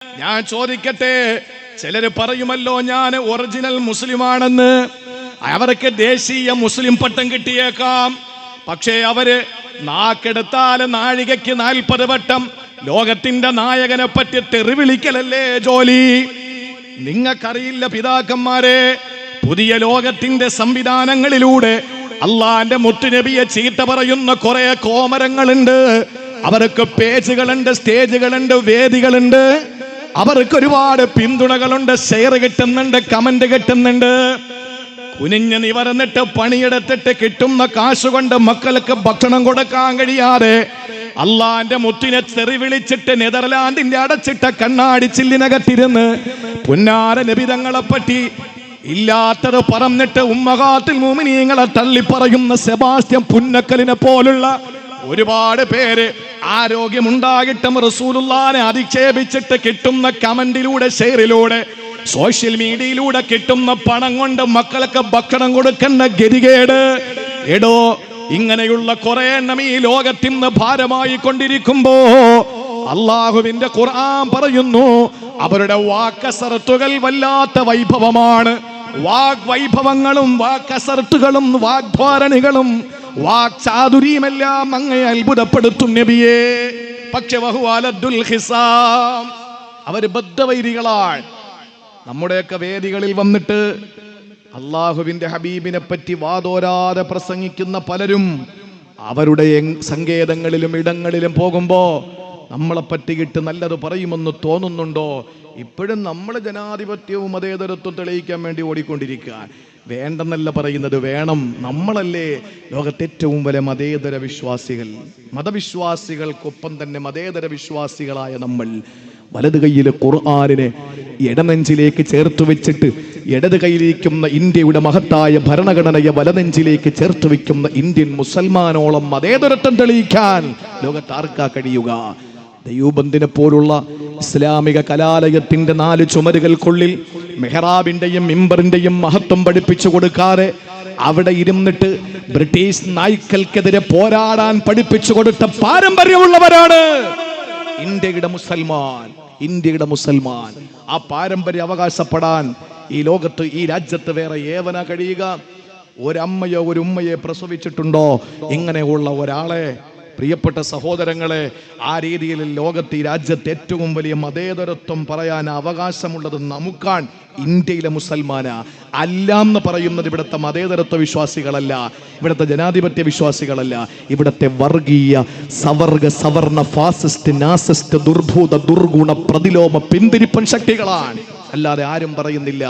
ഞാൻ ചോദിക്കട്ടെ, ചിലര് പറയുമല്ലോ ഞാൻ ഒറിജിനൽ മുസ്ലിമാണെന്ന്. അവർക്ക് ദേശീയ മുസ്ലിം പട്ടം കിട്ടിയേക്കാം. പക്ഷേ അവര് നാക്കെടുത്താല് നാഴികയ്ക്ക് 40 വട്ടം ലോകത്തിന്റെ നായകനെ പറ്റി തെറിവിളിക്കലല്ലേ ജോലി. നിങ്ങൾക്കറിയില്ല പിതാക്കന്മാരെ, പുതിയ ലോകത്തിന്റെ സംവിധാനങ്ങളിലൂടെ അള്ളാന്റെ മുത്തുനബിയെ ചീത്ത പറയുന്ന കുറെ കോമരങ്ങളുണ്ട്. അവർക്ക് പേജുകളുണ്ട്, സ്റ്റേജുകളുണ്ട്, വേദികളുണ്ട്. അവർക്ക് ഒരുപാട് പിന്തുണകളുണ്ട്, ഷെയർ കിട്ടുന്നുണ്ട്, കമന്റ് കിട്ടുന്നുണ്ട്. കുനിഞ്ഞ് നിവർന്നിട്ട് പണിയെടുത്തിട്ട് കിട്ടുന്ന കാശുകൊണ്ട് മക്കൾക്ക് ഭക്ഷണം കൊടുക്കാൻ കഴിയാതെ അള്ളാന്റെ മുത്തിനെ തെറി വിളിച്ചിട്ട് നെതർലാൻഡിന്റെ അടച്ചിട്ട കണ്ണാടി ചില്ലിനകത്തിരുന്ന് പുന്നാര നബിതങ്ങളെ പറ്റി ഇല്ലാത്തത് പറഞ്ഞിട്ട് ഉമ്മഹാത്തുൽ മുഅ്മിനീങ്ങളെ തള്ളിപ്പറയുന്ന സെബാസ്റ്റ്യൻ പുന്നക്കലിനെ പോലുള്ള ഒരുപാട് പേര് ആരോഗ്യമുണ്ടായിട്ടും റസൂലുള്ളാഹിനെ അധിക്ഷേപിച്ചിട്ട് കിട്ടുന്ന കമന്റിലൂടെ, ഷെയറിലൂടെ, സോഷ്യൽ മീഡിയയിലൂടെ കിട്ടുന്ന പണം കൊണ്ട് മക്കൾക്ക് ഭക്ഷണം കൊടുക്കുന്ന ഗതികേട്. എടോ, ഇങ്ങനെയുള്ള കുറെ എണ്ണം ഈ ലോകത്തിന്ന് ഭാരമായി കൊണ്ടിരിക്കുമ്പോ അള്ളാഹുവിന്റെ ഖുർആൻ പറയുന്നു, അവരുടെ വാക്കസർത്തുകൾ വല്ലാത്ത വൈഭവമാണ്. വാഗ്വൈഭവങ്ങളും വാക്കസർത്തുകളും വാഗ്ധാരണികളും വാക്ചാതുരിയുമെല്ലാം അങ്ങേ അത്ഭുതപ്പെടുത്തും നബിയേ. പക്ഷെ വഹുവാലദ്ദുൽ ഹിസാം, അവര് ബദ്ധവൈരികളാണ്. നമ്മുടെയൊക്കെ വേദികളിൽ വന്നിട്ട് അള്ളാഹുവിന്റെ ഹബീബിനെ പറ്റി വാതോരാതെ പ്രസംഗിക്കുന്ന പലരും അവരുടെ സങ്കേതങ്ങളിലും ഇടങ്ങളിലും പോകുമ്പോ നമ്മളെ പറ്റിയിട്ട് നല്ലത് പറയുമെന്ന് തോന്നുന്നുണ്ടോ? ഇപ്പോഴും നമ്മൾ ജനാധിപത്യവും മതേതരത്വം തെളിയിക്കാൻ വേണ്ടി ഓടിക്കൊണ്ടിരിക്കുക. വേണ്ടെന്നല്ല പറയുന്നത്, വേണം. നമ്മളല്ലേ ലോകത്തെ ഏറ്റവും വലിയ മതേതര വിശ്വാസികൾ. മതവിശ്വാസികൾക്കൊപ്പം തന്നെ മതേതര വിശ്വാസികളായ നമ്മൾ വലത് കൈയിലെ ഖുർആനിനെ ഇടനെഞ്ചിലേക്ക് ചേർത്ത് വെച്ചിട്ട് ഇടത് കൈയിലിരിക്കുന്ന ഇന്ത്യയുടെ മഹത്തായ ഭരണഘടനയെ വലനെഞ്ചിലേക്ക് ചേർത്ത് വെക്കുന്ന ഇന്ത്യൻ മുസൽമാനോളം മതേതരത്വം തെളിയിക്കാൻ ലോകത്ത് ആർക്കാ കഴിയുക? ദൈവബന്ധിനെ പോലുള്ള ഇസ്ലാമിക കലാലയത്തിന്റെ 4 ചുമരുകൾക്കുള്ളിൽ മെഹ്റാബിന്റെയും മിമ്പറിന്റെയും മഹത്വം പഠിപ്പിച്ചു കൊടുക്കാതെ അവിടെ ഇരുന്നിട്ട് ബ്രിട്ടീഷ് നായ്ക്കൾക്കെതിരെ പോരാടാൻ പഠിപ്പിച്ചു കൊടുത്ത പാരമ്പര്യമുള്ളവരാണ് ഇന്ത്യയുടെ മുസൽമാൻ. ഇന്ത്യയുടെ മുസൽമാൻ ആ പാരമ്പര്യം അവകാശപ്പെടാൻ ഈ ലോകത്ത്, ഈ രാജ്യത്ത് വേറെ ഏവനാ കഴിയുക? ഒരമ്മയോ ഒരു ഉമ്മയെ പ്രസവിച്ചിട്ടുണ്ടോ ഇങ്ങനെയുള്ള ഒരാളെ? പ്രിയപ്പെട്ട സഹോദരങ്ങളെ, ആ രീതിയിൽ ലോകത്ത്, ഈ രാജ്യത്ത് ഏറ്റവും വലിയ മതേതരത്വം പറയാൻ അവകാശമുള്ളത് നമുക്കാണ്. ഇന്ത്യയിലെ മുസൽമാനാ. അല്ലാന്ന് പറയുന്നത് ഇവിടുത്തെ മതേതരത്വ വിശ്വാസികളല്ല, ഇവിടുത്തെ ജനാധിപത്യ വിശ്വാസികളല്ല, ഇവിടുത്തെ വർഗീയ സവർഗ സവർണ ഫാസിസ്റ്റ് നാസിസ്റ്റ് ദുർഭൂത ദുർഗുണ പ്രതിലോമ പിന്തിരിപ്പൻ ശക്തികളാണ്. അല്ലാതെ ആരും പറയുന്നില്ല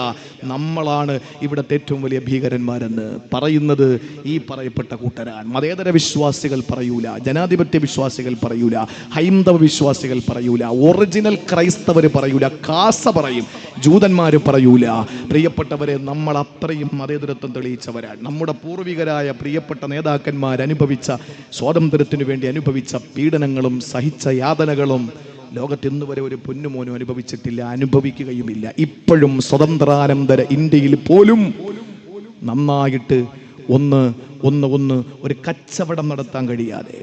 നമ്മളാണ് ഇവിടുത്തെ ഏറ്റവും വലിയ ഭീകരന്മാരെന്ന്. പറയുന്നത് ഈ പറയപ്പെട്ട കൂട്ടരാണ്. മതേതര വിശ്വാസികൾ പറയൂല, ജനാധിപത്യ വിശ്വാസികൾ പറയൂല, ഹൈന്ദവ വിശ്വാസികൾ പറയൂല, ഒറിജിനൽ ക്രൈസ്തവർ പറയൂല, കാസ പറയും, ജൂതന്മാര് പറയൂല. പ്രിയപ്പെട്ടവരെ, നമ്മൾ അത്രയും മതേതരത്വം തെളിയിച്ചവരാണ്. നമ്മുടെ പൂർവികരായ പ്രിയപ്പെട്ട നേതാക്കന്മാർ അനുഭവിച്ച സ്വാതന്ത്ര്യത്തിനു വേണ്ടി അനുഭവിച്ച പീഡനങ്ങളും സഹിച്ച യാതനകളും ലോകത്ത് ഇന്ന് വരെ ഒരു പൊന്നുമോനും അനുഭവിച്ചിട്ടില്ല, അനുഭവിക്കുകയുമില്ല. ഇപ്പോഴും സ്വതന്ത്രാനന്തര ഇന്ത്യയിൽ പോലും നന്നായിട്ട് ഒന്ന് ഒരു കച്ചവടം നടത്താൻ കഴിയാതെ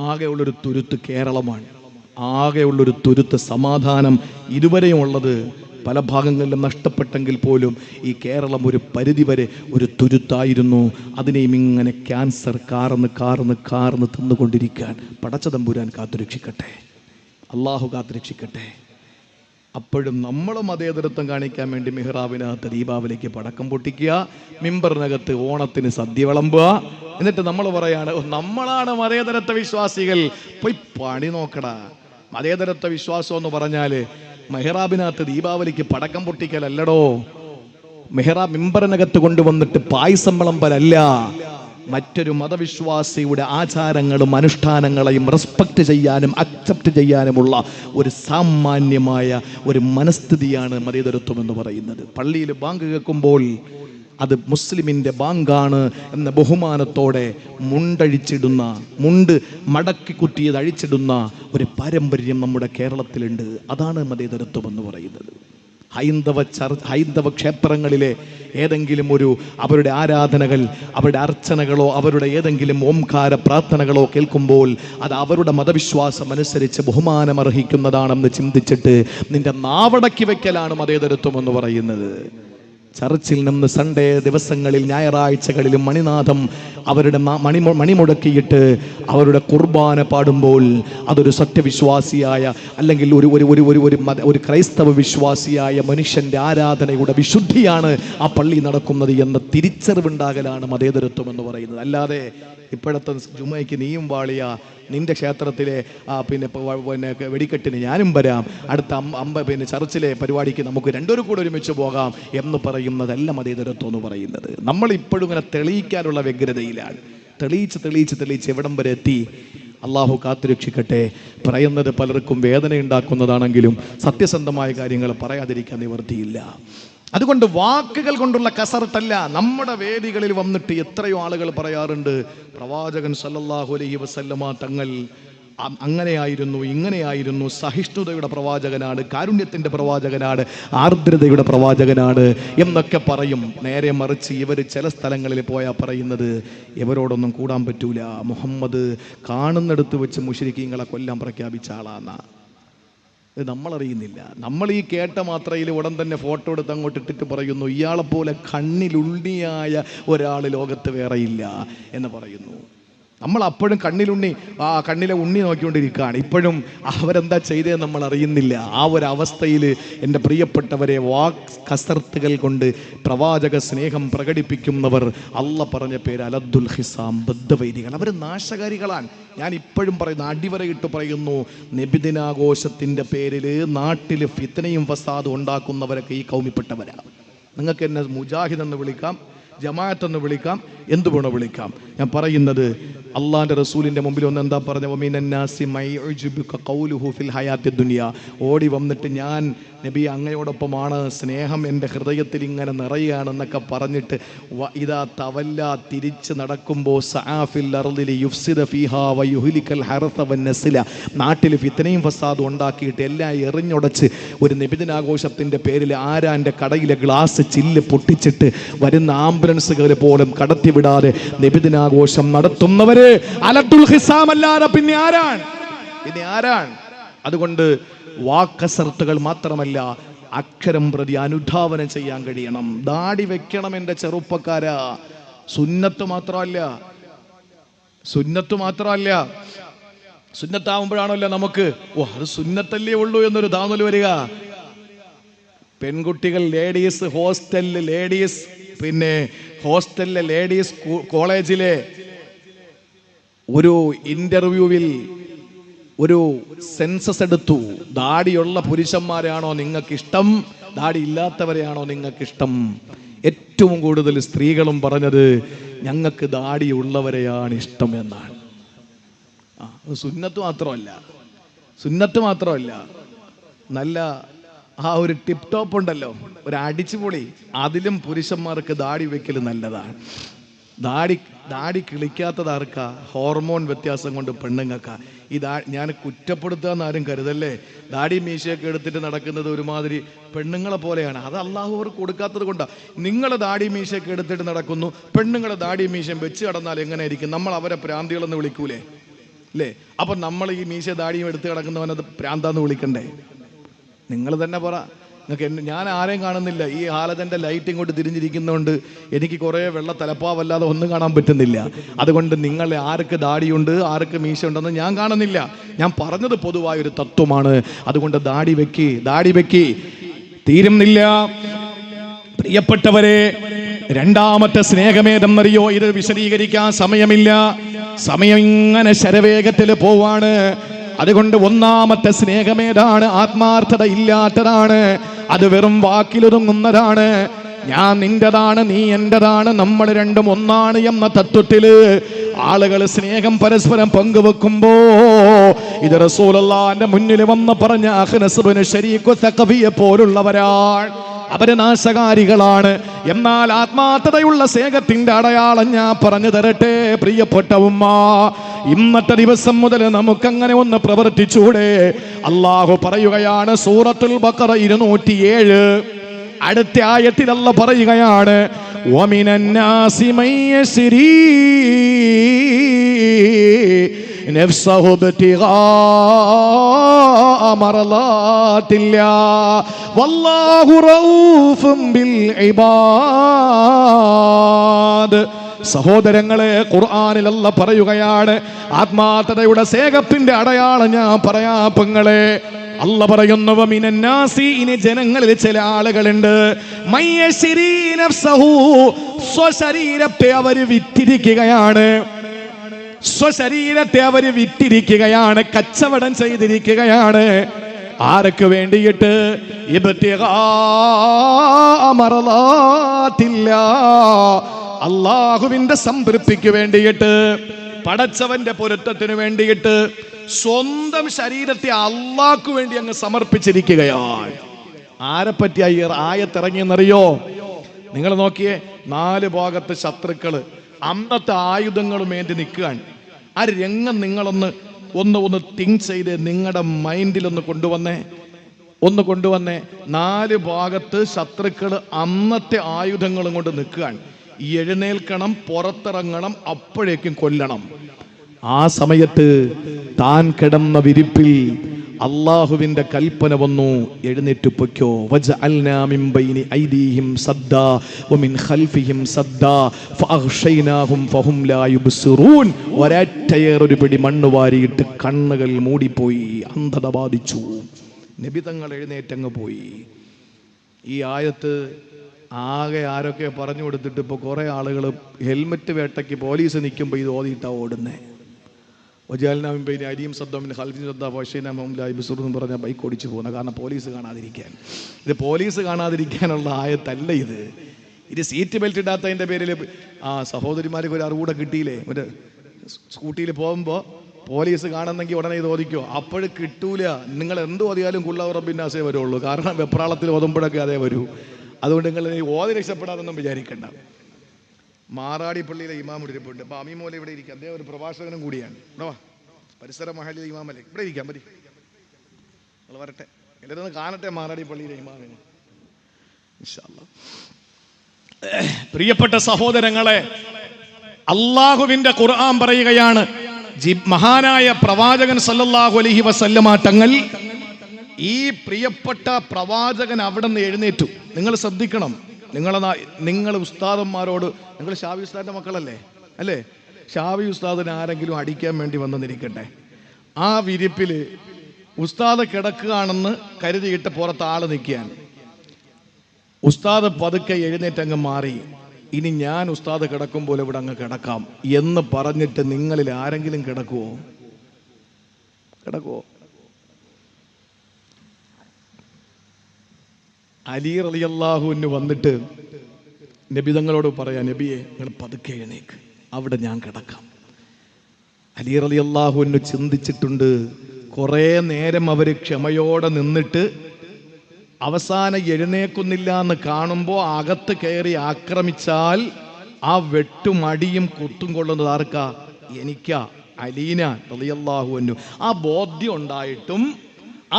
ആകെയുള്ളൊരു തുരുത്ത് കേരളമാണ്. ആകെയുള്ളൊരു തുരുത്ത് സമാധാനം ഇതുവരെയും ഉള്ളത് പല ഭാഗങ്ങളിലും നഷ്ടപ്പെട്ടെങ്കിൽ പോലും ഈ കേരളം ഒരു പരിധിവരെ ഒരു തുരുത്തായിരുന്നു. അതിനെയും ഇങ്ങനെ ക്യാൻസർ കാർന്ന് തിന്നുകൊണ്ടിരിക്കാൻ പടച്ചതമ്പുരാൻ കാത്തുരക്ഷിക്കട്ടെ, അള്ളാഹു കാത്തുരക്ഷിക്കട്ടെ. അപ്പോഴും നമ്മൾ മതേതരത്വം കാണിക്കാൻ വേണ്ടി മിഹ്റാബിനകത്ത് ദീപാവലിക്ക് പടക്കം പൊട്ടിക്കുക, മിമ്പറിനകത്ത് ഓണത്തിന് സദ്യ വിളമ്പുക, എന്നിട്ട് നമ്മൾ പറയാണ് നമ്മളാണ് മതേതരത്വ വിശ്വാസികൾ. പോയി പണി നോക്കടാ. മതേതരത്വ വിശ്വാസം എന്ന് പറഞ്ഞാല് മെഹ്റാബിനകത്ത് ദീപാവലിക്ക് പടക്കം പൊട്ടിക്കലല്ലടോ. മെഹ്റാബ് മിമ്പറിനകത്ത് കൊണ്ടുവന്നിട്ട് പായസം വിളമ്പലല്ല. മറ്റൊരു മതവിശ്വാസിയുടെ ആചാരങ്ങളും അനുഷ്ഠാനങ്ങളെയും റെസ്പെക്ട് ചെയ്യാനും അക്സെപ്റ്റ് ചെയ്യാനുമുള്ള ഒരു സാമാന്യമായ ഒരു മനസ്ഥിതിയാണ് മതേതരത്വം എന്ന് പറയുന്നത്. പള്ളിയിൽ ബാങ്ക് കേൾക്കുമ്പോൾ അത് മുസ്ലിമിൻ്റെ ബാങ്കാണ് എന്ന ബഹുമാനത്തോടെ മുണ്ട് മടക്കി കുത്തിയത് അഴിച്ചിടുന്ന ഒരു പാരമ്പര്യം നമ്മുടെ കേരളത്തിലുണ്ട്. അതാണ് മതേതരത്വം എന്ന് പറയുന്നത്. ഹൈന്ദവ ക്ഷേത്രങ്ങളിലെ ഏതെങ്കിലും ഒരു അവരുടെ ആരാധനകൾ, അവരുടെ അർച്ചനകളോ അവരുടെ ഏതെങ്കിലും ഓംകാര പ്രാർത്ഥനകളോ കേൾക്കുമ്പോൾ അത് അവരുടെ മതവിശ്വാസം അനുസരിച്ച് ബഹുമാനമർഹിക്കുന്നതാണെന്ന് ചിന്തിച്ചിട്ട് നിന്റെ നാവടക്കി വെക്കലാണ് മതേതരത്വം എന്ന് പറയുന്നത്. ചർച്ചിൽ നിന്ന് സൺഡേ ദിവസങ്ങളിൽ ഞായറാഴ്ചകളിലും മണിനാഥം അവരുടെ മണിമുടക്കിയിട്ട് അവരുടെ കുർബാന പാടുമ്പോൾ അതൊരു സത്യവിശ്വാസിയായ അല്ലെങ്കിൽ ഒരു ക്രൈസ്തവ വിശ്വാസിയായ മനുഷ്യന്റെ ആരാധനയുടെ വിശുദ്ധിയാണ് ആ പള്ളി നടക്കുന്നത് എന്ന തിരിച്ചറിവുണ്ടാകലാണ് മതേതരത്വം എന്ന് പറയുന്നത്. അല്ലാതെ ഇപ്പോഴത്തെ ജുമയ്ക്ക് നീയും വാളിയ, നിന്റെ ക്ഷേത്രത്തിലെ പിന്നെ വെടിക്കെട്ടിന് ഞാനും വരാം, അടുത്ത പിന്നെ ചർച്ചിലെ പരിപാടിക്ക് നമുക്ക് രണ്ടുപേരും കൂടെ ഒരുമിച്ച് പോകാം എന്ന് പറയുന്നതല്ല മതേതരത്വം എന്ന് പറയുന്നത്. നമ്മൾ ഇപ്പോഴും ഇങ്ങനെ തെളിയിക്കാനുള്ള വ്യഗ്രതയിലാണ്. തെളിയിച്ച് എവിടം വരെ എത്തി? അള്ളാഹു കാത്തുരക്ഷിക്കട്ടെ. പറയുന്നത് പലർക്കും വേദന ഉണ്ടാക്കുന്നതാണെങ്കിലും സത്യസന്ധമായ കാര്യങ്ങൾ പറയാതിരിക്കാൻ നിവർത്തിയില്ല. അതുകൊണ്ട് വാക്കുകൾ കൊണ്ടുള്ള കസർത്തല്ല. നമ്മുടെ വേദികളിൽ വന്നിട്ട് എത്രയോ ആളുകൾ പറയാറുണ്ട്, പ്രവാചകൻ സല്ലല്ലാഹു അലൈഹി വസല്ലമ തങ്ങൾ അങ്ങനെയായിരുന്നു, ഇങ്ങനെയായിരുന്നു, സഹിഷ്ണുതയുടെ പ്രവാചകനാണ്, കാരുണ്യത്തിൻ്റെ പ്രവാചകനാണ്, ആർദ്രതയുടെ പ്രവാചകനാണ് എന്നൊക്കെ പറയും. നേരെ മറിച്ച് ഇവർ ചില സ്ഥലങ്ങളിൽ പോയാൽ പറയുന്നത് ഇവരോടൊന്നും കൂടാൻ പറ്റൂല, മുഹമ്മദ് കാണുന്നിടത്ത് വെച്ച് മുശ്രിക്കീങ്ങളെ കൊല്ലാൻ പ്രഖ്യാപിച്ച ആളാണ്. ഇത് നമ്മളറിയുന്നില്ല. നമ്മൾ ഈ കേട്ട മാത്രയിൽ ഉടൻ തന്നെ ഫോട്ടോ എടുത്ത് അങ്ങോട്ട് ഇട്ടിട്ട് പറയുന്നു ഇയാളെപ്പോലെ കണ്ണിലുണ്ണിയായ ഒരാൾ ലോകത്ത് വേറെയില്ല എന്ന് പറയുന്നു. നമ്മൾ അപ്പോഴും കണ്ണിലെ ഉണ്ണി നോക്കിക്കൊണ്ടിരിക്കുകയാണ്. ഇപ്പോഴും അവരെന്താ ചെയ്തതെന്ന് നമ്മൾ അറിയുന്നില്ല. ആ ഒരു അവസ്ഥയിൽ എൻ്റെ പ്രിയപ്പെട്ടവരെ, കസർത്തുകൾ കൊണ്ട് പ്രവാചക സ്നേഹം പ്രകടിപ്പിക്കുന്നവർ അള്ള പറഞ്ഞ പേര് അലദ്ദുൽ ഹിസാം, ബദ്ധവൈരികൾ. അവർ നാശകാരികളാണ്. ഞാൻ ഇപ്പോഴും പറയുന്നു, അടിവരയിട്ട് പറയുന്നു, നബിദിനാഘോഷത്തിൻ്റെ പേരിൽ നാട്ടിൽ ഫിത്നയും ഫസാദും ഉണ്ടാക്കുന്നവരൊക്കെ ഈ കൗമിപ്പെട്ടവരാണ്. നിങ്ങൾക്ക് എന്നെ മുജാഹിദ് എന്ന് വിളിക്കാം, ജമാഅത്ത് എന്ന് വിളിക്കാം, എന്തു വേണോ വിളിക്കാം. ഞാൻ പറയുന്നത് അള്ളാന്റെ റസൂലിന്റെ മുമ്പിൽ ഒന്ന് എന്താ പറഞ്ഞ, ഓടി വന്നിട്ട് ഞാൻ നബി അങ്ങയോടൊപ്പമാണ്, സ്നേഹം എൻ്റെ ഹൃദയത്തിൽ ഇങ്ങനെ നിറയുകയാണെന്നൊക്കെ പറഞ്ഞിട്ട് ഇതാ തവല്ല തിരിച്ച് നടക്കുമ്പോൾ നാട്ടിൽ ഫിത്നയും ഫസാദും ഉണ്ടാക്കിയിട്ട് എല്ലാം എറിഞ്ഞുടച്ച് ഒരു നബിദിനാഘോഷത്തിൻ്റെ പേരിൽ ആരാൻ്റെ കടയിലെ ഗ്ലാസ് ചില്ല് പൊട്ടിച്ചിട്ട് വരുന്ന ആംബുലൻസുകൾ പോലും കടത്തിവിടാതെ നബിദിനാഘോഷം നടത്തുന്നവര് അലദ്ദുൽ ഹിസാം അല്ലാതെ പിന്നെ ആരാണ്? അതുകൊണ്ട് വാക്കസർത്തുകൾ മാത്രമല്ല, അക്ഷരം പ്രതി അനുധാവനം ചെയ്യാൻ കഴിയണം. ദാടി വെക്കണം എൻ്റെ ചെറുപ്പക്കാരാ. സുന്നത്ത് മാത്രമല്ല സുന്നത്താവുമ്പോഴാണല്ലോ നമുക്ക് അത് സുന്നത്തല്ലേ ഉള്ളൂ എന്നൊരു താമൽ വരിക. പെൺകുട്ടികൾ ലേഡീസ് ഹോസ്റ്റലിലെ ലേഡീസ് കോളേജിലെ ഒരു ഇന്റർവ്യൂവിൽ ഒരു സെൻസസ് എടുത്തു. ദാടിയുള്ള പുരുഷന്മാരെയാണോ നിങ്ങൾക്കിഷ്ടം, ദാടി ഇല്ലാത്തവരെയാണോ നിങ്ങൾക്കിഷ്ടം? ഏറ്റവും കൂടുതൽ സ്ത്രീകളും പറഞ്ഞത് ഞങ്ങൾക്ക് ദാടിയുള്ളവരെയാണ് ഇഷ്ടം എന്നാണ്. സുന്നത്ത് മാത്രമല്ല നല്ല ആ ഒരു ടിപ് ടോപ്പ് ഉണ്ടല്ലോ, ഒരു അടിച്ചുപൊളി, അതിലും പുരുഷന്മാർക്ക് ദാടി വെക്കൽ നല്ലതാണ്. ദാടി കിളിക്കാത്തത് ആർക്കാ? ഹോർമോൺ വ്യത്യാസം കൊണ്ട് പെണ്ണുങ്ങൾക്കാ. ഞാൻ കുറ്റപ്പെടുത്തുകയെന്ന് ആരും കരുതല്ലേ. ദാടി മീശയൊക്കെ എടുത്തിട്ട് നടക്കുന്നത് ഒരുമാതിരി പെണ്ണുങ്ങളെ പോലെയാണ്. അത് അള്ളാഹു അവർക്ക് കൊടുക്കാത്തത് കൊണ്ടാണ്. നിങ്ങൾ ദാടി മീശയൊക്കെ എടുത്തിട്ട് നടക്കുന്നു, പെണ്ണുങ്ങളെ ദാടി മീശം വെച്ച് കടന്നാൽ എങ്ങനെ ഇരിക്കും? നമ്മൾ അവരെ പ്രാന്തികളെന്ന് വിളിക്കൂലേ അല്ലേ? അപ്പം നമ്മൾ ഈ മീശ ദാടിയും എടുത്ത് കിടക്കുന്നവനത് പ്രാന്താന്ന് വിളിക്കണ്ടേ? നിങ്ങൾ തന്നെ പറ. നിങ്ങൾക്ക് ഞാൻ ആരെയും കാണുന്നില്ല. ഈ ഹാലജൻ്റെ ലൈറ്റ് ഇങ്ങോട്ട് തിരിഞ്ഞിരിക്കുന്നതുകൊണ്ട് എനിക്ക് കുറേ വെള്ള തലപ്പാവല്ലാതെ ഒന്നും കാണാൻ പറ്റുന്നില്ല. അതുകൊണ്ട് നിങ്ങൾ ആർക്ക് ദാടിയുണ്ട് ആർക്ക് മീശ ഉണ്ടെന്ന് ഞാൻ കാണുന്നില്ല. ഞാൻ പറഞ്ഞത് പൊതുവായൊരു തത്വമാണ്. അതുകൊണ്ട് ദാടി വെക്കി തീരുന്നില്ല. പ്രിയപ്പെട്ടവരെ, രണ്ടാമത്തെ സ്നേഹമേതെന്നറിയോ? ഇത് വിശദീകരിക്കാൻ സമയമില്ല. സമയം ഇങ്ങനെ ശരവേഗത്തിൽ പോവാണ്. അതുകൊണ്ട് ഒന്നാമത്തെ സ്നേഹമേതാണ്? ആത്മാർത്ഥത ഇല്ലാത്തതാണ്. അത് വെറും വാക്കിലൊതുങ്ങുന്നതാണ്. ഞാൻ നിന്റേതാണ്, നീ എന്റേതാണ്, നമ്മൾ രണ്ടും ഒന്നാണ് എന്ന തത്വത്തില് ആളുകൾ സ്നേഹം പരസ്പരം പങ്കുവെക്കുമ്പോ ഇത് റസൂലുള്ളാഹിന്റെ മുന്നിൽ വന്ന് പറഞ്ഞ അഖ്നസ് ഇബ്നു ശരീഖ് സഖഫിയെ പോലുള്ളവരാണ്. അവര് നാശകാരികളാണ്. എന്നാൽ ആത്മാർത്ഥതയുള്ള സ്നേഹത്തിന്റെ അടയാളം ഞാൻ പറഞ്ഞു തരട്ടെ പ്രിയപ്പെട്ട ഉമ്മ. ഇന്നത്തെ ദിവസം മുതൽ നമുക്കങ്ങനെ ഒന്ന് പ്രവർത്തിച്ചൂടെ? അള്ളാഹു പറയുകയാണ് സൂറത്തുൽ ബഖറ 207 അടുത്ത ആയത്തിൽ അല്ലാഹു പറയുകയാണ് വമിനൻ നാസി മയ്യശ്രീ നഫ്സഹു ബിതിഗാ മർളാത്തില്ലാഹ് വല്ലാഹു റഊഫും ബിൽ ഇബാദ്. സഹോദരങ്ങളെ, ഖുർആനിൽ അല്ലാഹു പറയുകയാണ് ആത്മാർത്ഥതയുടെ സ്നേഹത്തിന്റെ അടയാളം ഞാൻ പറയാ പെങ്ങളെ. അല്ലാഹു പറയുന്നു വമിനൻ നാസി, ഇനി ജനങ്ങളിൽ ചില ആളുകളുണ്ട് മയ്യശ്രീ നഫ്സഹു, സ്വശരീരത്തെ അവർ വിറ്റിരിക്കുകയാണ്. സ്വശരീരത്തെ അവർ വിറ്റിരിക്കുകയാണ്, കച്ചവടം ചെയ്തിരിക്കുകയാണ്. ആർക്ക് വേണ്ടിയിട്ട്? അള്ളാഹുവിന്റെ സംതൃപ്തിക്ക് വേണ്ടിയിട്ട്, പടച്ചവന്റെ പൊരുത്തത്തിന് വേണ്ടിയിട്ട് സ്വന്തം ശരീരത്തെ അള്ളാഹ്ക്ക് വേണ്ടി അങ്ങ് സമർപ്പിച്ചിരിക്കുകയാണ്. ആരെപ്പറ്റിയാ ഈ ആയത്തിറങ്ങിയെന്നറിയോ? നിങ്ങൾ നോക്കിയേ, 4 ഭാഗത്ത് ശത്രുക്കള് അന്നത്തെ ആയുധങ്ങളുമേന്തി നിൽക്കുകയാണ്. ആ രംഗം നിങ്ങളൊന്ന് ഒന്ന് തിങ്ക് ചെയ്ത് നിങ്ങളുടെ മൈൻഡിലൊന്ന് കൊണ്ടുവന്നേ. 4 ഭാഗത്ത് ശത്രുക്കൾ അന്നത്തെ ആയുധങ്ങളും കൊണ്ട് നിൽക്കുകയാണ്. എഴുന്നേൽക്കണം, പുറത്തിറങ്ങണം, അപ്പോഴേക്കും കൊല്ലണം. ആ സമയത്ത് താൻ കിടന്ന വിരിപ്പിൽ അള്ളാഹുവിന്റെ കൽപ്പന വന്നു, എഴുന്നേറ്റ് പൊയ്ക്കോ. വജഅൽനാ മിൻ ബൈനി ഐദീഹിം സദ്ദാ വമിൻ ഖൽഫിഹിം സദ്ദാ ഫഅഗ്ശൈനാഹും ഫഹും ലാ യുബ്സിറൂൻ. ഒരൊറ്റയേറൊരു പിടി മണ്ണ് വാരിയിട്ട് കണ്ണുകൾ മൂടിപ്പോയി, അന്ധത ബാധിച്ചു. നബി തങ്ങൾ എഴുന്നേറ്റങ്ങ് പോയി. ഈ ആയത്ത് ആകെ ആരൊക്കെ പറഞ്ഞു കൊടുത്തിട്ട് ഇപ്പോൾ കുറേ ആളുകൾ ഹെൽമെറ്റ് വേട്ടയ്ക്ക് പോലീസ് നിൽക്കുമ്പോൾ ഇത് ഓതിയിട്ടാ ഓടുന്നേ. അരിയും സദ്ദമിൻ ഖൽഫിൻ സദ്ദ ഫഅഗ്ശൈനാഹും ലാ യുബ്സിറൂൻ എന്ന് പറഞ്ഞാൽ ബൈക്ക് ഓടിച്ചു പോകുന്ന, കാരണം പോലീസ് കാണാതിരിക്കാൻ. ഇത് പോലീസ് കാണാതിരിക്കാനുള്ള ആയത്തല്ല ഇത്. ഇത് സീറ്റ് ബെൽറ്റ് ഇടാത്തതിൻ്റെ പേരിൽ സഹോദരിമാർക്ക് ഒരു അറിവൂടെ കിട്ടിയില്ലേ? ഒരു സ്കൂട്ടിയിൽ പോകുമ്പോൾ പോലീസ് കാണുന്നെങ്കിൽ ഉടനെ ഇത് ഓദിക്കോ, അപ്പോഴും കിട്ടൂല. നിങ്ങൾ എന്ത് ഓതിയാലും കുല്ലാഹു റബ്ബിന്നാസേ വരുള്ളൂ, കാരണം വെപ്രാളത്തിൽ ഓതുമ്പോഴൊക്കെ അതേ വരൂ. അതുകൊണ്ട് നിങ്ങൾ ഓതി രക്ഷപ്പെടാതൊന്നും വിചാരിക്കണ്ട. മാറാടി പള്ളിയിലെ ഇമാം ഇരിപ്പുണ്ട്. അപ്പോൾ അമീമോലെ ഇവിടെ ഇരിക്കുക, അദ്ദേഹം ഒരു പ്രഭാഷകനും കൂടിയാണ്. ഇവിടെ വാ, പരിസര മഹലിലെ ഇമാമല്ലേ, ഇവിടെ ഇരിക്കാം. പറ്റി നിങ്ങൾ വരട്ടെ, എല്ലാവരും കാണട്ടെ മാറാടി പള്ളിയിലെ ഇമാമിനെ ഇൻഷാ അല്ലാഹ്. പ്രിയപ്പെട്ട സഹോദരങ്ങളെ, അള്ളാഹുവിന്റെ ഖുർആൻ പറയുകയാണ്, മഹാനായ പ്രവാചകൻ സല്ലല്ലാഹു അലൈഹി വസല്ലമ തങ്ങൾ, ഈ പ്രിയപ്പെട്ട പ്രവാചകൻ അവിടെ നിന്ന് എഴുന്നേറ്റു. നിങ്ങൾ ശ്രദ്ധിക്കണം, നിങ്ങൾ ഉസ്താദന്മാരോട്, നിങ്ങൾ ഷാഫി ഉസ്താദിന്റെ മക്കളല്ലേ അല്ലേ? ഷാഫി ഉസ്താദിനെ ആരെങ്കിലും അടിക്കാൻ വേണ്ടി വന്നെന്നിരിക്കട്ടെ, ആ വിരിപ്പിൽ ഉസ്താദ് കിടക്കുകയാണെന്ന് കരുതിയിട്ട് പുറത്ത് ആള് നിൽക്കുകയാണ്. ഉസ്താദ് പതുക്കെ എഴുന്നേറ്റങ്ങ് മാറി, ഇനി ഞാൻ ഉസ്താദ് കിടക്കുമ്പോൾ ഇവിടെ അങ്ങ് കിടക്കാം എന്ന് പറഞ്ഞിട്ട് നിങ്ങളിൽ ആരെങ്കിലും കിടക്കുവോ? അലി റളിയല്ലാഹു അൻഹു വന്നിട്ട് നബി തങ്ങളോട് പറയാ, നബിയെ നിങ്ങൾ പതുക്കെ എഴുന്നേക്ക്, അവിടെ ഞാൻ കിടക്കാം. അലി റളിയല്ലാഹു അൻഹു ചിന്തിച്ചിട്ടുണ്ട്. കുറേ നേരം അവർ ക്ഷമയോടെ നിന്നിട്ട് അവസാനം എഴുന്നേക്കുന്നില്ല എന്ന് കാണുമ്പോൾ അകത്ത് കയറി ആക്രമിച്ചാൽ ആ വെട്ടുമടിയും കുത്തും കൊള്ളുന്നത് ആർക്കാ? എനിക്കാ, അലീന റളിയല്ലാഹു അൻഹു. ആ ബോധ്യം ഉണ്ടായിട്ടും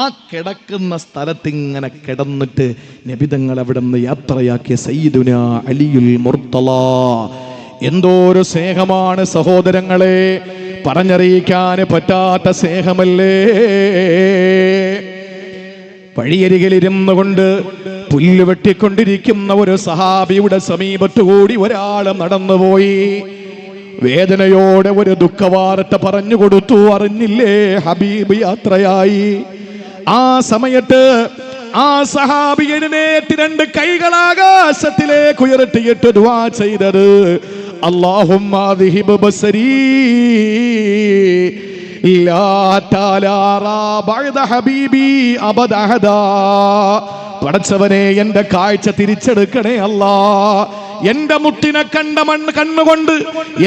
ആ കിടക്കുന്ന സ്ഥലത്ത് ഇങ്ങനെ കിടന്നിട്ട് നബിതങ്ങൾ അവിടെ നിന്ന് യാത്രയാക്കിയ സയ്യിദുനാ അലിയുൽ മുർത്തള. എന്തോരു സ്നേഹമാണ് സഹോദരങ്ങളെ, പറഞ്ഞറിയിക്കാൻ പറ്റാത്ത സ്നേഹമല്ലേ. വഴിയരികിലിരുന്നു കൊണ്ട് പുല്ല് വെട്ടിക്കൊണ്ടിരിക്കുന്ന ഒരു സഹാബിയുടെ സമീപത്തുകൂടി ഒരാൾ നടന്നുപോയി. വേദനയോടെ ഒരു ദുഃഖവാർത്ത പറഞ്ഞു കൊടുത്തു. അറിഞ്ഞില്ലേ, ഹബീബ് യാത്രയായി. ആ സമയത്ത് ആ സഹാബി എഴുന്നേറ്റ് 2 കൈകൾ ആകാശത്തിലേക്ക് ഉയർത്തിയിട്ട് ദുആ ചെയ്തത്, അല്ലാഹുമ്മ ദിഹിബ് ബസരീ ലാ തലാറാ ബഅദ ഹബീബി അബദഹദാ. പടച്ചവനെ, എന്റെ കാഴ്ച തിരിച്ചെടുക്കണേ അല്ലാ. എന്റെ മുട്ടിനെ കണ്ട കണ്ണുകൊണ്ട്,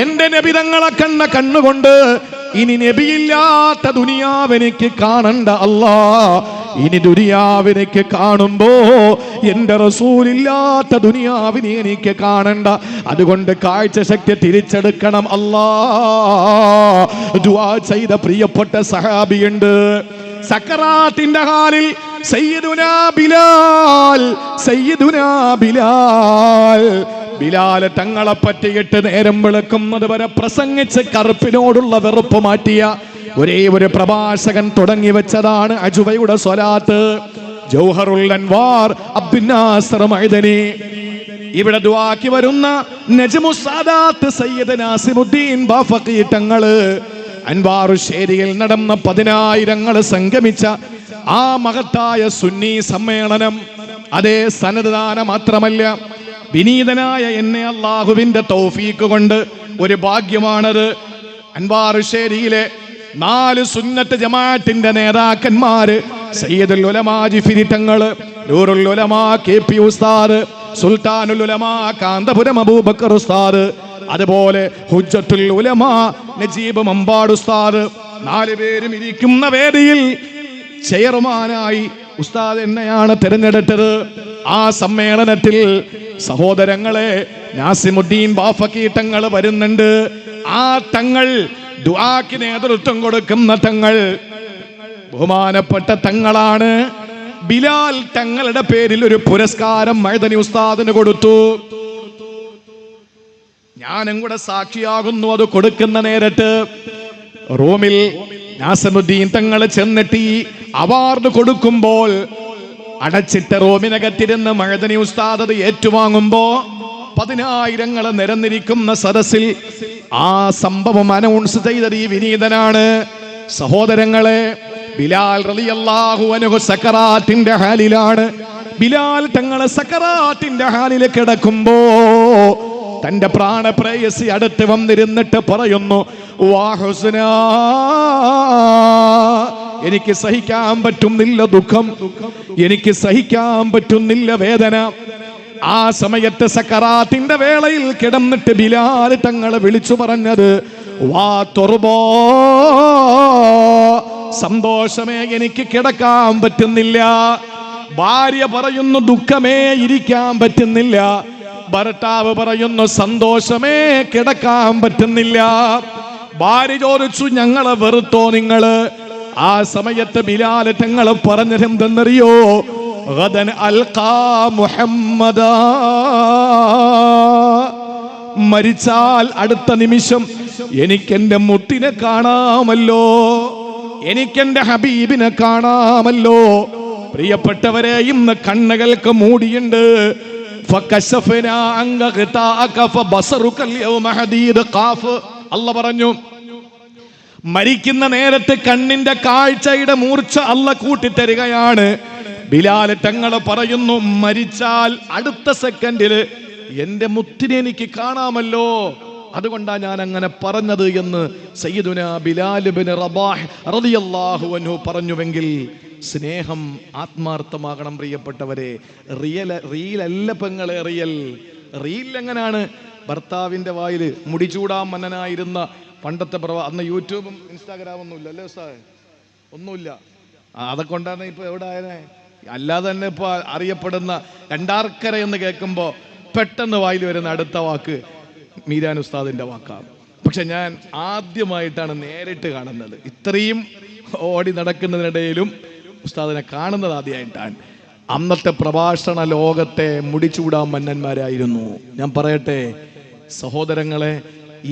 എന്റെ നബി തങ്ങളെ കണ്ണുകൊണ്ട് ഇനി നബിയില്ലാത്ത ദുനിയാവെനിക്ക് കാണണ്ട അല്ലാ. ഇനി ദുനിയാവിനെക്ക് കാണുമ്പോ എന്റെ റസൂലില്ലാത്ത ദുനിയാവിനെ എനിക്ക് കാണണ്ട. അതുകൊണ്ട് കാഴ്ച ശക്തി തിരിച്ചെടുക്കണം അല്ലാ. ദുആ ചെയ്ത പ്രിയപ്പെട്ട സഹാബിയുണ്ട്. സക്കറാത്തിന്റെ ഹാലിൽ സയ്യിദുനാ ബിലാൽ, സയ്യിദുനാ ബിലാൽ, ബിലാൽ തങ്ങളെ പറ്റിയിട്ട് നേരം വെളുക്കുന്നത് വരെ പ്രസംഗിച്ച് കറുപ്പിനോടുള്ള വെറുപ്പ് മാറ്റിയ ഒരേ ഒരു പ്രഭാഷകൻ തുടങ്ങി വെച്ചതാണ് അജുബയുടെ സ്വലാത്ത്. ജൗഹറുൽ അൻവാർ അബ്ദുൽ നാസർ മഅദനി. ഇവിടെ ദുആക്ക് വരുന്ന നജ്മുസ് സാദാത്ത് സയ്യിദ് നാസിമുദ്ദീൻ ബാഫഖി തങ്ങള് അൻവാറുശ്ശേരിയിൽ നടന്ന 10,000 സംഗമിച്ച ആ മഹത്തായ സുന്നി സമ്മേളനം, അതേ സനദ്ദാന മാത്രമല്ല, വിനീതനായ എന്നെ അല്ലാഹുവിന്റെ തൗഫീഖ് കൊണ്ട് ഒരു ഭാഗ്യമാണത്. അൻവാറുശ്ശേരിയിലെ 4 സുന്നത്ത് ജമാഅത്തിന്റെ നേതാക്കന്മാര് സയ്യിദുൽ ഉലമാ ജിഫ്രി തങ്ങള്, നൂറുൽ ഉലമാ കെ.പി. ഉസ്താദ്, സുൽത്താനുൽ ഉലമാ കാന്തപുരം അബൂബക്കർ ഉസ്താദ്, അതുപോലെ ഹുജ്ജത്തുൽ ഉലമാ നജീബ് മമ്പാട് ഉസ്താദ്, 4 പേരും ഇരിക്കുന്ന വേദിയിൽ ചെയർമാനായി ഉസ്താദ് എന്നെയാണ് തിരഞ്ഞെടുത്തത്. ആ സമ്മേളനത്തിൽ സഹോദരങ്ങളെ നാസിമുദ്ദീൻ ബാഫഖി തങ്ങൾ വരുന്നുണ്ട്. ആ തങ്ങൾ ദുആക്ക് നേതൃത്വം കൊടുക്കുന്ന തങ്ങൾ ബഹുമാനപ്പെട്ട തങ്ങളാണ്. ബിലാൽ തങ്ങളുടെ പേരിൽ ഒരു പുരസ്കാരം മഅദനി ഉസ്താദിന് കൊടുത്തു. ഞാനും കൂടെ സാക്ഷിയാകുന്നു. അത് കൊടുക്കുന്ന നേരത്ത് റൂമിൽ നാസിമുദ്ദീൻ തങ്ങൾ ചെന്നിട്ട് ഈ അവാർഡ് കൊടുക്കുമ്പോൾ അടച്ചിട്ട റൂമിനകത്തിരുന്ന് മഅദനി ഉസ്താദ് അത് ഏറ്റുവാങ്ങുമ്പോ 10,000 നിരന്നിരിക്കുന്ന സദസ്സിൽ ആ സംഭവം അനൗൺസ് ചെയ്തത് ഈ വിനീതനാണ്. സഹോദരങ്ങളെ, ബിലാൽ റളിയല്ലാഹു അൻഹു സക്കറാത്തിന്റെ ഹാലിലാണ്. ബിലാൽ തങ്ങളെ സക്കറാത്തിന്റെ ഹാലിൽ കിടക്കുമ്പോ തന്റെ പ്രാണപ്രേയസി അടുത്ത് വന്നിരുന്നിട്ട് പറയുന്നു, വാ ഹുസ്നാ, എനിക്ക് സഹിക്കാൻ പറ്റുന്നില്ല ദുഃഖം, എനിക്ക് സഹിക്കാൻ പറ്റുന്നില്ല വേദന. ആ സമയത്ത് സക്കറാത്തിന്റെ വേളയിൽ കിടന്നിട്ട് ബിലാൽ തങ്ങളെ വിളിച്ചു പറഞ്ഞത്, വാ തുർബോ, സന്തോഷമേ, എനിക്ക് കിടക്കാൻ പറ്റുന്നില്ല. ഭാര്യ പറയുന്നു ദുഃഖമേ, ഇരിക്കാൻ പറ്റുന്നില്ല. ഭർത്താവ് പറയുന്നു സന്തോഷമേ, കിടക്കാൻ പറ്റുന്നില്ല. ഭാര്യ ചോദിച്ചു, ഞങ്ങളെ വെറുത്തോ നിങ്ങള്? ആ സമയത്ത് ബിലാൽ തങ്ങൾ പറഞ്ഞതെന്തെന്നറിയോ? ഗദൻ അൽഖാ മുഹമ്മദാ, മരിച്ചാൽ അടുത്ത നിമിഷം എനിക്കെന്റെ മുത്തിനെ കാണാമല്ലോ, എനിക്കെന്റെ ഹബീബിനെ കാണാമല്ലോ. പ്രിയപ്പെട്ടവരെ, ഇന്ന് കണ്ണുകൾക്ക് മൂടിയുണ്ട്. അല്ല പറഞ്ഞു, മരിക്കുന്ന നേരത്ത് കണ്ണിന്റെ കാഴ്ചയുടെ മൂർച്ച അല്ല കൂട്ടിത്തരികയാണ്. ബിലാൽ തങ്ങൾ പറയുന്നു, മരിച്ചാൽ അടുത്ത സെക്കൻഡില് എന്റെ മുത്തിനെ എനിക്ക് കാണാമല്ലോ, അതുകൊണ്ടാണ് ഞാൻ അങ്ങനെ പറഞ്ഞത് എന്ന് സയ്യിദുനാ ബിലാൽ ഇബ്നു റബാഹ് റളിയല്ലാഹു അൻഹു പറഞ്ഞുവെങ്കിൽ സ്നേഹം ആത്മാർത്ഥമാകണം പ്രിയപ്പെട്ടവരെ. റീലല്ല പെങ്ങളെ, റീൽ എങ്ങനെയാണ്? ഭർത്താവിന്റെ വായില് മുടിചൂടാൻ മന്നനായിരുന്ന പണ്ടത്തെ അന്ന് യൂട്യൂബും ഇൻസ്റ്റാഗ്രാമൊന്നും ഇല്ല അല്ലേ ഉസ്താദേ? ഒന്നുമില്ല. അതൊക്കെ കൊണ്ടാണ് ഇപ്പൊ എവിടെ ആയനെ. അല്ലാതെ തന്നെ ഇപ്പൊ അറിയപ്പെടുന്ന രണ്ടാർക്കര എന്ന് കേൾക്കുമ്പോ പെട്ടെന്ന് വായിൽ വരുന്ന അടുത്ത വാക്ക് മീരാൻ ഉസ്താദിന്റെ വാക്കാണ്. പക്ഷെ ഞാൻ ആദ്യമായിട്ടാണ് നേരിട്ട് കാണുന്നത്. ഇത്രയും ഓടി നടക്കുന്നതിനിടയിലും ഉസ്താദിനെ കാണുന്നത് ആദ്യമായിട്ടാണ്. അന്നത്തെ പ്രഭാഷണ ലോകത്തെ മുടിചൂടാൻ മന്നന്മാരായിരുന്നു. ഞാൻ പറയട്ടെ സഹോദരങ്ങളെ,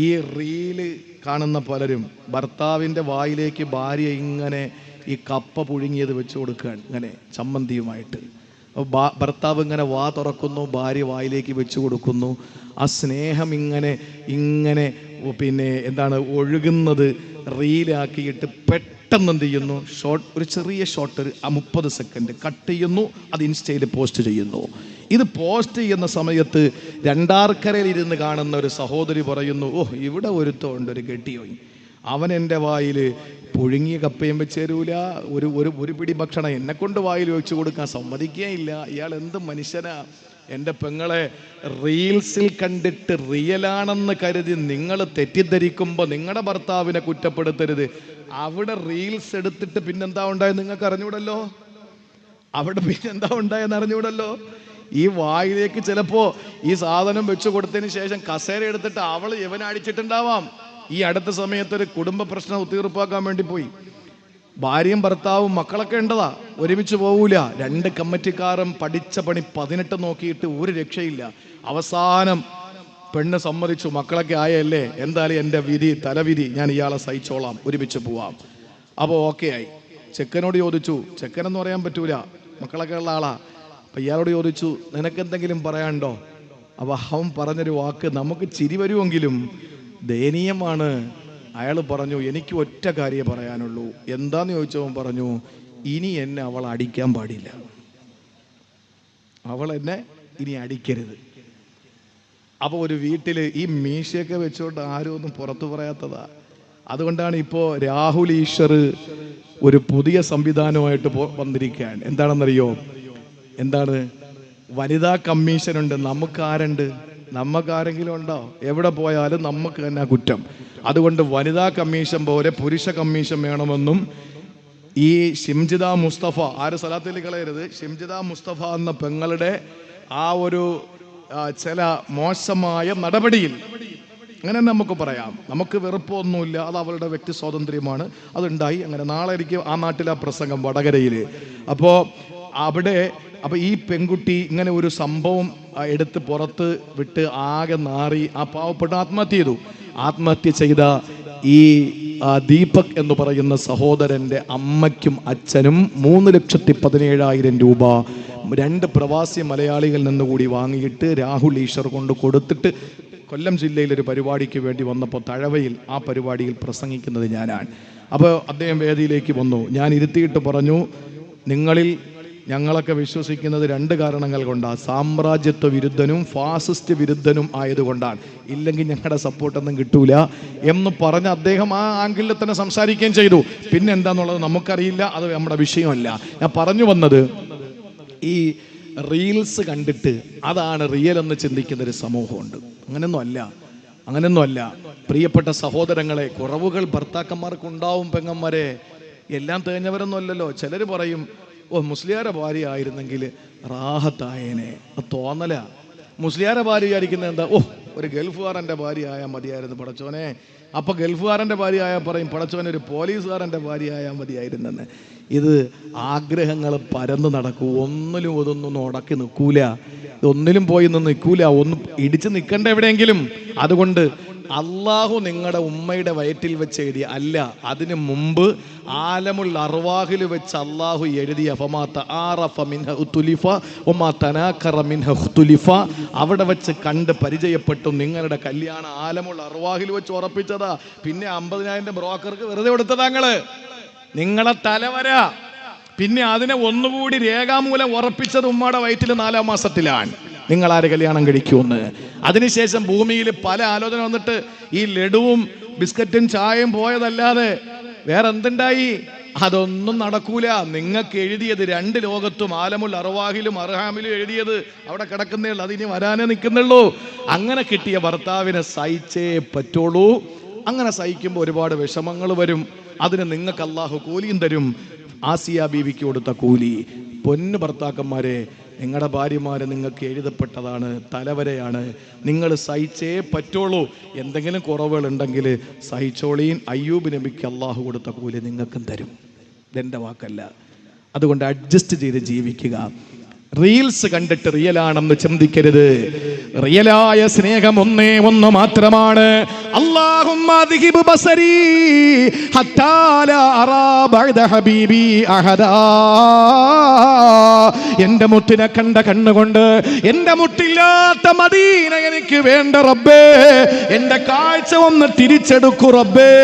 ഈ റീല് കാണുന്ന പലരും ഭർത്താവിൻ്റെ വായിലേക്ക് ഭാര്യ ഇങ്ങനെ ഈ കപ്പ പുഴുങ്ങിയത് വെച്ച് കൊടുക്കുകയാണ്, ഇങ്ങനെ ചമ്മന്തിയുമായിട്ട്. ഭർത്താവ് ഇങ്ങനെ വാ തുറക്കുന്നു, ഭാര്യ വായിലേക്ക് വെച്ച് കൊടുക്കുന്നു. ആ സ്നേഹം ഇങ്ങനെ ഇങ്ങനെ പിന്നെ എന്താണ് ഒഴുകുന്നത് റീലാക്കിയിട്ട് പെട്ടെന്ന് എന്ത് ചെയ്യുന്നു, ഒരു ചെറിയ ഷോട്ട്, ആ 30 സെക്കൻഡ് കട്ട് ചെയ്യുന്നു, അത് ഇൻസ്റ്റയിൽ പോസ്റ്റ് ചെയ്യുന്നു. ഇത് പോസ്റ്റ് ചെയ്യുന്ന സമയത്ത് രണ്ടാർക്കരയിൽ ഇരുന്ന് കാണുന്ന ഒരു സഹോദരി പറയുന്നു, ഓ ഇവിടെ ഒരുത്തമുണ്ട്, ഒരു കെട്ടിയോയി, അവൻ എൻ്റെ വായിൽ പുഴുങ്ങിയ കപ്പയും വെച്ച് തരൂല, ഒരു പിടി ഭക്ഷണം എന്നെ കൊണ്ട് വായിൽ വെച്ച് കൊടുക്കാൻ സമ്മതിക്കുകയില്ല. ഇയാൾ എന്ത് മനുഷ്യനാ? എൻ്റെ പെങ്ങളെ, റീൽസിൽ കണ്ടിട്ട് റിയലാണെന്ന് കരുതി നിങ്ങൾ തെറ്റിദ്ധരിക്കുമ്പോൾ നിങ്ങളുടെ ഭർത്താവിനെ കുറ്റപ്പെടുത്തരുത്. അവിടെ റീൽസ് എടുത്തിട്ട് പിന്നെന്താ ഉണ്ടായത് നിങ്ങൾക്ക് അറിഞ്ഞൂടല്ലോ. അവിടെ പിന്നെന്താ ഉണ്ടായെന്ന് അറിഞ്ഞൂടല്ലോ. ഈ വായിലേക്ക് ചിലപ്പോ ഈ സാധനം വെച്ചു കൊടുത്തതിന് ശേഷം കസേര എടുത്തിട്ട് അവള് ഇവനടിച്ചിട്ടുണ്ടാവാം. ഈ അടുത്ത സമയത്തൊരു കുടുംബ പ്രശ്നം തീർപ്പാക്കാൻ വേണ്ടി പോയി. ഭാര്യയും ഭർത്താവും മക്കളൊക്കെ ഉണ്ടതാ, ഒരുമിച്ച് പോകൂല. 2 കമ്മിറ്റിക്കാരും പഠിച്ച പണി 18 നോക്കിയിട്ട് ഒരു രക്ഷയില്ല. അവസാനം പെണ്ണ് സമ്മതിച്ചു, മക്കളൊക്കെ ആയല്ലേ, എന്തായാലും എൻ്റെ വിധി തലവിധി, ഞാൻ ഇയാളെ സഹിച്ചോളാം, ഒരുമിച്ച് പോവാം. അപ്പോൾ ഓക്കെ ആയി. ചെക്കനോട് ചോദിച്ചു, ചെക്കനെന്ന് പറയാൻ പറ്റൂല, മക്കളൊക്കെ ഉള്ള ആളാ. അപ്പം ഇയാളോട് ചോദിച്ചു, നിനക്കെന്തെങ്കിലും പറയാനുണ്ടോ? അപ്പോൾ അവൻ പറഞ്ഞൊരു വാക്ക് നമുക്ക് ചിരി വരുമെങ്കിലും ദയനീയമാണ്. അയാൾ പറഞ്ഞു, എനിക്ക് ഒറ്റ കാര്യമേ പറയാനുള്ളൂ. എന്താന്ന് ചോദിച്ചവൻ പറഞ്ഞു, ഇനി എന്നെ അവൾ അടിക്കാൻ പാടില്ല, അവൾ എന്നെ ഇനി അടിക്കരുത്. അപ്പോൾ ഒരു വീട്ടിൽ ഈ മീശയൊക്കെ വെച്ചുകൊണ്ട് ആരും ഒന്നും പുറത്തു പറയാത്തതാ. അതുകൊണ്ടാണ് ഇപ്പോൾ രാഹുൽ ഈശ്വർ ഒരു പുതിയ സംവിധാനമായിട്ട് വന്നിരിക്കുകയാണ്. എന്താണെന്നറിയോ? എന്താണ്? വനിതാ കമ്മീഷനുണ്ട്. നമുക്കാരുണ്ട്? നമുക്കാരെങ്കിലും ഉണ്ടോ? എവിടെ പോയാലും നമുക്ക് തന്നെ കുറ്റം. അതുകൊണ്ട് വനിതാ കമ്മീഷൻ പോലെ പുരുഷ കമ്മീഷൻ വേണമെന്നും ഈ ഷിംജിത മുസ്തഫ, ആര് സലാത്തിൽ കളയരുത്, ഷിംജിത മുസ്തഫ എന്ന പെങ്ങളുടെ ആ ഒരു ചില മോശമായ നടപടിയിൽ, അങ്ങനെ നമുക്ക് പറയാം, നമുക്ക് വെറുപ്പൊന്നുമില്ല, അത് അവളുടെ വ്യക്തി സ്വാതന്ത്ര്യമാണ്, അതുണ്ടായി. അങ്ങനെ നാളെ എനിക്ക് ആ നാട്ടിലെ പ്രസംഗം വടകരയിൽ. അപ്പോൾ ഈ പെൺകുട്ടി ഇങ്ങനെ ഒരു സംഭവം എടുത്ത് പുറത്ത് വിട്ട് ആകെ നാറി ആ പാവപ്പെട്ട ആത്മഹത്യ ചെയ്തു. ആത്മഹത്യ ചെയ്ത ഈ ദീപക് എന്ന് പറയുന്ന സഹോദരൻ്റെ അമ്മയ്ക്കും അച്ഛനും 3,17,000 രൂപ 2 പ്രവാസി മലയാളികളിൽ നിന്നുകൂടി വാങ്ങിയിട്ട് രാഹുൽ ഈശ്വർ കൊണ്ട് കൊടുത്തിട്ട് കൊല്ലം ജില്ലയിലൊരു പരിപാടിക്ക് വേണ്ടി വന്നപ്പോൾ തഴവയിൽ ആ പരിപാടിയിൽ പ്രസംഗിക്കുന്നത് ഞാനാണ്. അപ്പോൾ അദ്ദേഹം വേദിയിലേക്ക് വന്നു. ഞാൻ ഇരുത്തിയിട്ട് പറഞ്ഞു, നിങ്ങളിൽ ഞങ്ങളൊക്കെ വിശ്വസിക്കുന്നത് 2 കാരണങ്ങൾ കൊണ്ടാണ്. സാമ്രാജ്യത്വ വിരുദ്ധനും ഫാസിസ്റ്റ് വിരുദ്ധനും ആയതുകൊണ്ടാണ്. ഇല്ലെങ്കിൽ ഞങ്ങളുടെ സപ്പോർട്ടൊന്നും കിട്ടൂല എന്ന് പറഞ്ഞ് അദ്ദേഹം ആ ആംഗിളിൽ തന്നെ സംസാരിക്കുകയും ചെയ്തു. പിന്നെ എന്താന്നുള്ളത് നമുക്കറിയില്ല, അത് നമ്മുടെ വിഷയമല്ല. ഞാൻ പറഞ്ഞു വന്നത്, ഈ റീൽസ് കണ്ടിട്ട് അതാണ് റിയൽ എന്ന് ചിന്തിക്കുന്നൊരു സമൂഹമുണ്ട്. അങ്ങനെയൊന്നും അല്ല. പ്രിയപ്പെട്ട സഹോദരങ്ങളെ, കുറവുകൾ ഭർത്താക്കന്മാർക്കുണ്ടാവും. പെങ്ങന്മാരെ, എല്ലാം തേഞ്ഞവരൊന്നും അല്ലല്ലോ. ചിലർ പറയും, മുസ്ലിയാരെ ഭാര്യ ആയിരുന്നെങ്കിൽ റാഹത്തായേനെ. തോന്നല. മുസ്ലിയാരെ ഭാര്യ വിചാരിക്കുന്നത് എന്താ? ഒരു ഗൾഫുകാരൻ്റെ ഭാര്യ ആയാൽ മതിയായിരുന്നു പടച്ചോനെ. അപ്പൊ ഗൾഫുകാരൻ്റെ ഭാര്യ ആയാൽ പറയും, പടച്ചോനെ ഒരു പോലീസുകാരൻ്റെ ഭാര്യ ആയാൽ മതിയായിരുന്നെന്ന്. ഇത് ആഗ്രഹങ്ങൾ പരന്ന് നടക്കൂ. ഒന്നിലും ഉടക്കി നിൽക്കൂല, ഒന്നിലും പോയി നിൽക്കൂല, ഒന്നും ഇടിച്ച് നിൽക്കണ്ട എവിടെയെങ്കിലും. അതുകൊണ്ട് അള്ളാഹു നിങ്ങളുടെ ഉമ്മയുടെ വയറ്റിൽ വെച്ച് എഴുതിയ അല്ല, അതിന് മുമ്പ് ആലമുൽ അർവാഹിൽ വെച്ച് അള്ളാഹു എഴുതിയ അവിടെ വെച്ച് കണ്ട് പരിചയപ്പെട്ടു. നിങ്ങളുടെ കല്യാണം ആലമുൽ അർവാഹിൽ വെച്ച് ഉറപ്പിച്ചതാ. പിന്നെ 50,000 ബ്രോക്കർക്ക് വെറുതെ കൊടുത്തതാ നിങ്ങളെ തലവര. പിന്നെ അതിനെ ഒന്നുകൂടി രേഖാമൂലം ഉറപ്പിച്ചത് ഉമ്മയുടെ വയറ്റിൽ 4-ാം മാസത്തിലാണ് നിങ്ങളാര് കല്യാണം കഴിക്കുമെന്ന്. അതിനുശേഷം ഭൂമിയിൽ പല ആലോചന വന്നിട്ട് ഈ ലഡുവും ബിസ്ക്കറ്റും ചായയും പോയതല്ലാതെ വേറെ എന്തുണ്ടായി? അതൊന്നും നടക്കൂല. നിങ്ങൾക്ക് എഴുതിയത് 2 ലോകത്തും, ആലമുൽ അർവാഹിലും അർഹാമിലും എഴുതിയത് അവിടെ കിടക്കുന്നേ ഉള്ളൂ. അതിനി വരാനേ നിൽക്കുന്നുള്ളൂ. അങ്ങനെ കിട്ടിയ ഭർത്താവിനെ സഹിച്ചേ പറ്റുള്ളൂ. അങ്ങനെ സഹിക്കുമ്പോൾ ഒരുപാട് വിഷമങ്ങൾ വരും. അതിന് നിങ്ങൾക്ക് അള്ളാഹു കൂലിയും തരും. ആസിയ ബീവിക്ക് കൊടുത്ത കൂലി. പൊന്നു ഭർത്താക്കന്മാരെ, നിങ്ങളുടെ ഭാര്യമാരെ നിങ്ങൾക്ക് എഴുതപ്പെട്ടതാണ്, തലവരെയാണ്. നിങ്ങൾ സഹിച്ചേ പറ്റുള്ളൂ. എന്തെങ്കിലും കുറവുകൾ ഉണ്ടെങ്കിൽ സഹിച്ചോളീൻ. അയ്യൂബ് നബിക്ക് അള്ളാഹു കൊടുത്ത കൂലി നിങ്ങൾക്കും തരും. ഇതെൻ്റെ വാക്കല്ല. അതുകൊണ്ട് അഡ്ജസ്റ്റ് ചെയ്ത് ജീവിക്കുക. റീൽസ് കണ്ടിട്ട് റിയലാണെന്ന് ചിന്തിക്കരുത്. റിയലായ സ്നേഹം ഒന്ന് മാത്രമാണ്. അല്ലാഹുമ്മ അദ്ഹിബ് ബസരി ഹത്താ ലാ അറാ ബഅദ ഹബീബി അഹദാ. എന്റെ മുട്ടിനെ കണ്ട കണ്ണുകൊണ്ട് എന്റെ മുട്ടില്ലാത്ത മദീന എനിക്ക് വേണ്ട റബ്ബേ. എന്റെ കാഴ്ച ഒന്ന് തിരിച്ചെടുക്കൂ റബ്ബേ.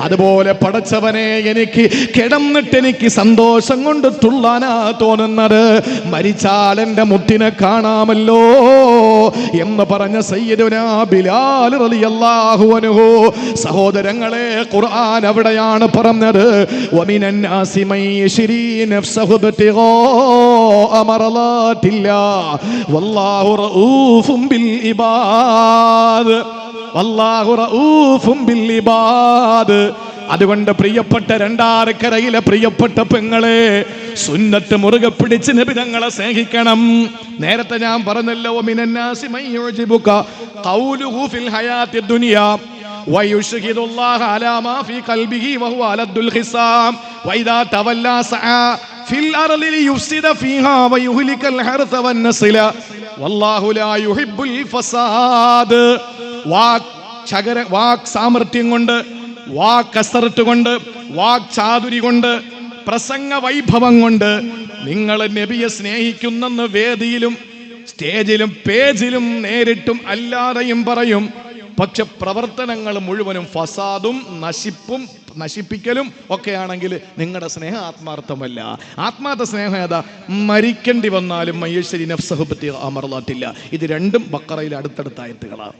അതുപോലെ പടച്ചവനെ, എനിക്ക് കിടന്നിട്ട് എനിക്ക് സന്തോഷം കൊണ്ട് തുള്ളാനാ തോന്നുന്നത്. മരിച്ചാൽ എന്റെ മുട്ടിനെ കാണാമല്ലോ എന്ന് പറഞ്ഞ സയ്യിദുനാ ബിലാൽ റളിയല്ലാഹു റളിയല്ലാഹു അൻഹു. സഹോദരങ്ങളെ, ഖുർആൻ അവിടെയാണ് പറഞ്ഞത്, വമിനൻ നാസി മൻ യശ്രീ നഫ്സഹു ഇബ്തിഗാഅ മർളാത്തില്ലാഹ് വല്ലാഹു റഊഫും ബിൽ ഇബാദ്. വല്ലാഹു റഊഫും ബിൽ ഇബാദ്. അതുകൊണ്ട് പ്രിയപ്പെട്ട രണ്ടാരക്കരയിലെ പ്രിയപ്പെട്ട പെങ്ങളെ, സുന്നത്ത് മുറുകെ പിടിച്ച് നബി തങ്ങളെ സ്നേഹിക്കണം. നേരത്തെ ഞാൻ പറഞ്ഞല്ലോ, മിനന്നാസി മൻ യുജിബുക ഖൗലുഹു ഫിൽ ഹയാത്തി ദുനിയ വയുശ്ഹിദുല്ലാഹ അലാ മാ ഫീ ഖൽബിഹി വഹുവ അലദ്ദുൽ ഖിസാം വഇദാ തവല്ലാ സഅ ഫിൽ അർളി ലിയുഫ്സിദ ഫീഹാ വയുഹ്ലികൽ ഹർസ വന്നസ്ല വല്ലാഹു ലാ യുഹിബ്ബുൽ ഫസാദ്. വാക് സാമർത്ഥ്യം കൊണ്ട്, വാക്കസർട്ട് കൊണ്ട്, വാക്ചാതുരി കൊണ്ട്, പ്രസംഗ വൈഭവം കൊണ്ട് നിങ്ങൾ നബിയെ സ്നേഹിക്കുന്നെന്ന് വേദിയിലും സ്റ്റേജിലും പേജിലും നേരിട്ടും അല്ലാതെയും പറയും. പക്ഷെ പ്രവർത്തനങ്ങൾ മുഴുവനും ഫസാദും നശിപ്പിക്കലും ഒക്കെ ആണെങ്കിൽ നിങ്ങളുടെ സ്നേഹം ആത്മാർത്ഥമല്ല. ആത്മാർത്ഥ സ്നേഹം ഏതാ? മരിക്കേണ്ടി വന്നാലും മയ്യശ്ശേരി നഫ്സഹു ബിത്തിഗാഅ മർളാത്തില്ല. ഇത് രണ്ടും ബഖറയിലെ അടുത്തടുത്ത ആയത്തുകളാണ്.